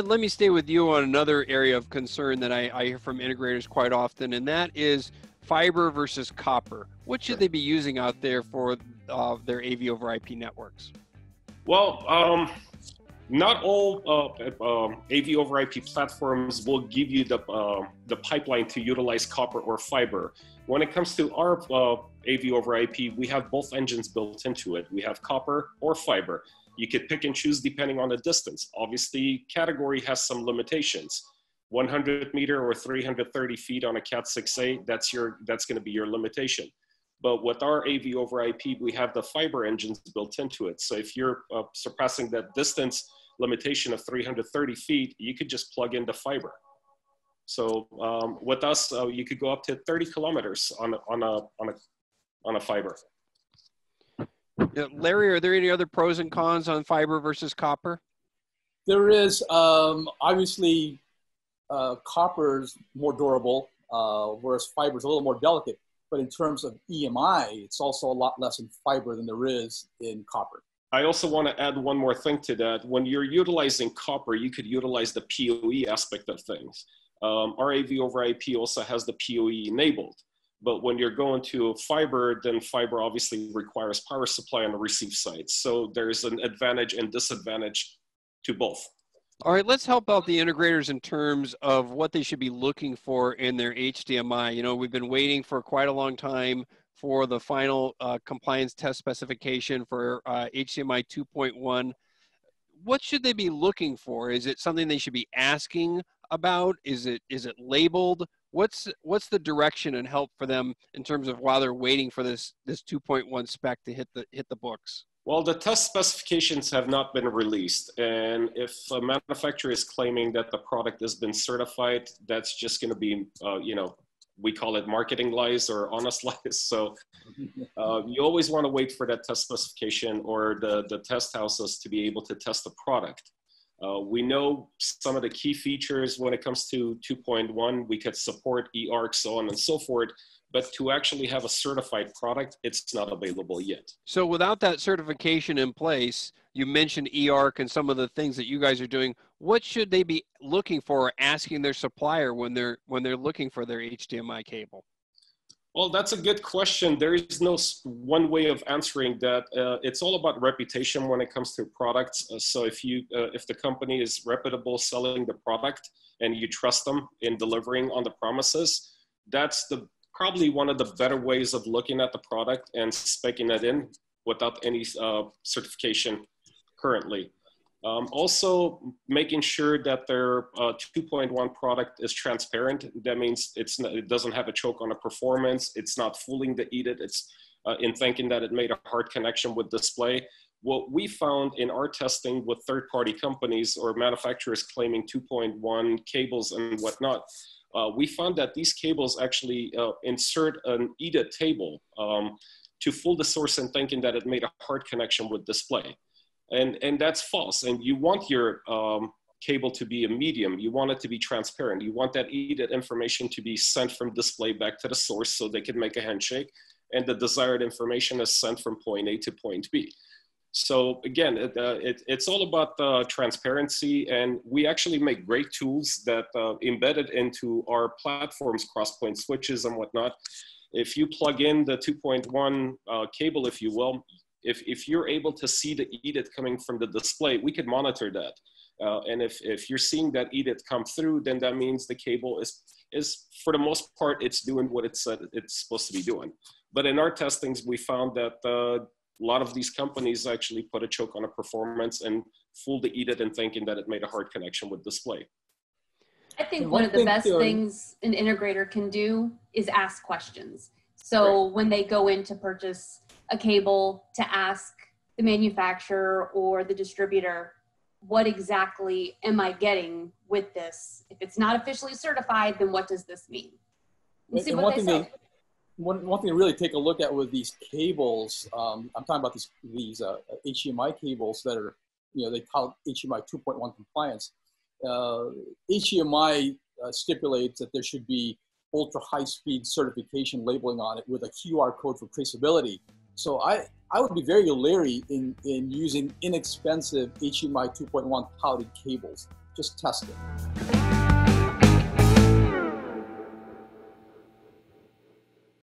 Ed, let me stay with you on another area of concern that I hear from integrators quite often, and that is fiber versus copper. What should they be using out there for their AV over IP networks? Well, not all AV over IP platforms will give you the pipeline to utilize copper or fiber. When it comes to our AV over IP, we have both engines built into it. We have copper or fiber. You could pick and choose depending on the distance. Obviously, category has some limitations. 100 meter or 330 feet on a Cat 6A, that's going to be your limitation. But with our AV over IP, we have the fiber engines built into it. So if you're surpassing that distance limitation of 330 feet, you could just plug in the fiber. So with us, you could go up to 30 kilometers on a fiber. Yeah, Larry, are there any other pros and cons on fiber versus copper? There is. Obviously, copper is more durable, whereas fiber is a little more delicate. But in terms of EMI, it's also a lot less in fiber than there is in copper. I also want to add one more thing to that. When you're utilizing copper, you could utilize the PoE aspect of things. Our AV over IP also has the PoE enabled. But when you're going to fiber, then fiber obviously requires power supply on the receive side. So there's an advantage and disadvantage to both. All right, let's help out the integrators in terms of what they should be looking for in their HDMI. You know, we've been waiting for quite a long time for the final compliance test specification for HDMI 2.1. What should they be looking for? Is it something they should be asking about? Is it labeled? What's the direction and help for them in terms of while they're waiting for this 2.1 spec to hit the books? Well, the test specifications have not been released, and if a manufacturer is claiming that the product has been certified, that's just going to be, you know, we call it marketing lies or honest lies. So you always want to wait for that test specification or the test houses to be able to test the product. We know some of the key features when it comes to 2.1, we could support eARC, so on and so forth, but to actually have a certified product, it's not available yet. So without that certification in place, you mentioned eARC and some of the things that you guys are doing. What should they be looking for or asking their supplier when they're looking for their HDMI cable? Well, that's a good question. There is no one way of answering that. It's all about reputation when it comes to products. So if the company is reputable selling the product and you trust them in delivering on the promises, that's probably one of the better ways of looking at the product and speccing it in without any certification currently. Also, making sure that their 2.1 product is transparent. That means it doesn't have a choke on a performance. It's not fooling the EDIT. It's in thinking that it made a hard connection with display. What we found in our testing with third-party companies or manufacturers claiming 2.1 cables and whatnot, we found that these cables actually insert an EDIT table to fool the source in thinking that it made a hard connection with display. And that's false. And you want your cable to be a medium. You want it to be transparent. You want that EDIT information to be sent from display back to the source so they can make a handshake. And the desired information is sent from point A to point B. So again, it's all about transparency. And we actually make great tools that embedded into our platforms, cross-point switches and whatnot. If you plug in the 2.1 cable, if you will, if you're able to see the EDIT coming from the display, we could monitor that. And if you're seeing that EDIT come through, then that means the cable is for the most part, it's doing what it said it's supposed to be doing. But in our testings, we found that a lot of these companies actually put a choke on a performance and fooled the EDIT in thinking that it made a hard connection with display. I think one of the best things an integrator can do is ask questions. So when they go in to purchase a cable, to ask the manufacturer or the distributor, what exactly am I getting with this? If it's not officially certified, then what does this mean? And see what they say. One thing to really take a look at with these cables, I'm talking about these HDMI cables that are, you know, they call HDMI 2.1 compliance. HDMI stipulates that there should be ultra high speed certification labeling on it with a QR code for traceability. So I would be very leery in using inexpensive HDMI 2.1 touted cables. just test it.